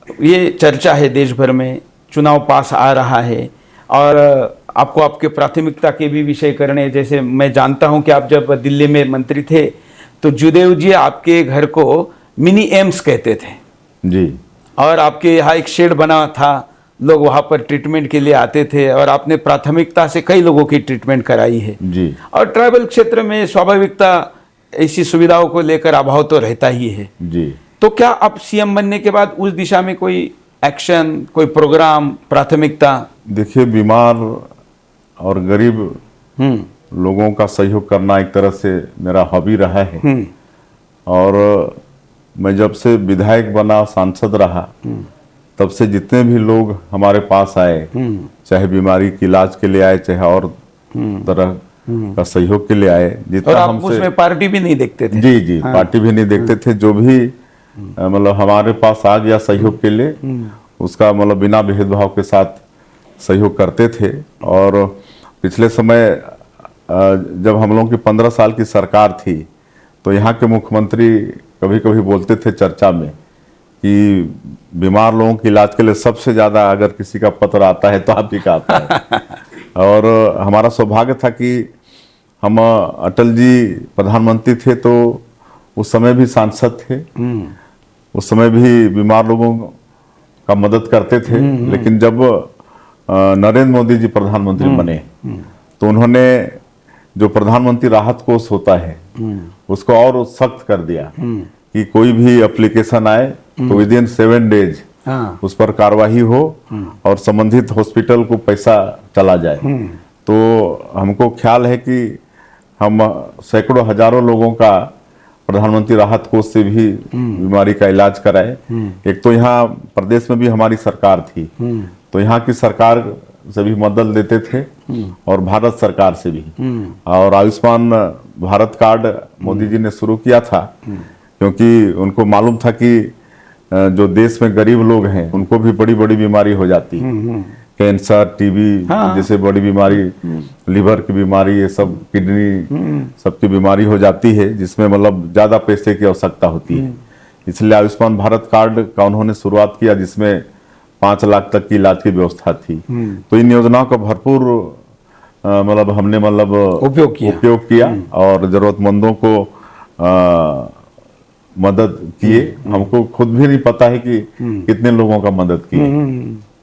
ये चर्चा है देश भर में, चुनाव पास आ रहा है और आपको आपके प्राथमिकता के भी विषय करने, जैसे मैं जानता हूं कि आप जब दिल्ली में मंत्री थे तो जुदेव जी आपके घर को मिनी एम्स कहते थे जी। और आपके यहाँ एक शेड बना था, लोग वहाँ पर ट्रीटमेंट के लिए आते थे और आपने प्राथमिकता से कई लोगों की ट्रीटमेंट कराई है जी। और ट्राइबल क्षेत्र में स्वाभाविकता ऐसी सुविधाओं को लेकर अभाव तो रहता ही है जी। तो क्या आप सीएम बनने के बाद उस दिशा में कोई एक्शन, कोई प्रोग्राम, प्राथमिकता? देखिए, बीमार और गरीब लोगों का सहयोग करना एक तरह से मेरा हॉबी रहा है और मैं जब से विधायक बना, सांसद रहा, तब से जितने भी लोग हमारे पास आए, चाहे बीमारी के इलाज के लिए आए, चाहे और तरह का सहयोग के लिए आए, जितना और आप हमसे, उसमें पार्टी भी नहीं देखते थे? जी जी, पार्टी भी नहीं देखते थे। जो भी मतलब हमारे पास आ गया सहयोग के लिए, उसका मतलब बिना भेदभाव के साथ सहयोग करते थे। और पिछले समय जब हम लोगों की 15 साल की सरकार थी तो यहाँ के मुख्यमंत्री कभी कभी बोलते थे चर्चा में कि बीमार लोगों के इलाज के लिए सबसे ज़्यादा अगर किसी का पत्र आता है तो आप ही का आता है। और हमारा सौभाग्य था कि हम अटल जी प्रधानमंत्री थे तो उस समय भी सांसद थे, उस समय भी बीमार लोगों का मदद करते थे। लेकिन जब नरेंद्र मोदी जी प्रधानमंत्री बने तो उन्होंने जो प्रधानमंत्री राहत कोष होता है उसको और सख्त कर दिया कि कोई भी एप्लीकेशन आए तो विद इन 7 डेज उस पर कार्रवाई हो और संबंधित हॉस्पिटल को पैसा चला जाए। तो हमको ख्याल है कि हम सैकड़ों हजारों लोगों का प्रधानमंत्री राहत कोष से भी बीमारी का इलाज कराए। एक तो यहाँ प्रदेश में भी हमारी सरकार थी तो यहाँ की सरकार से भी मदद लेते थे और भारत सरकार से भी। और आयुष्मान भारत कार्ड मोदी जी ने शुरू किया था क्योंकि उनको मालूम था कि जो देश में गरीब लोग हैं उनको भी बड़ी बड़ी बीमारी हो जाती है, कैंसर, टीबी जैसे बड़ी बीमारी, लिवर की बीमारी, ये सब, किडनी सबकी बीमारी हो जाती है जिसमें मतलब ज्यादा पैसे की आवश्यकता होती है। इसलिए आयुष्मान भारत कार्ड का उन्होंने शुरुआत किया जिसमें 5 लाख तक की इलाज की व्यवस्था थी। तो इन योजनाओं का भरपूर मतलब हमने मतलब उपयोग किया और जरूरतमंदों को मदद किए। हमको खुद भी नहीं पता है कि कितने लोगों का मदद किए।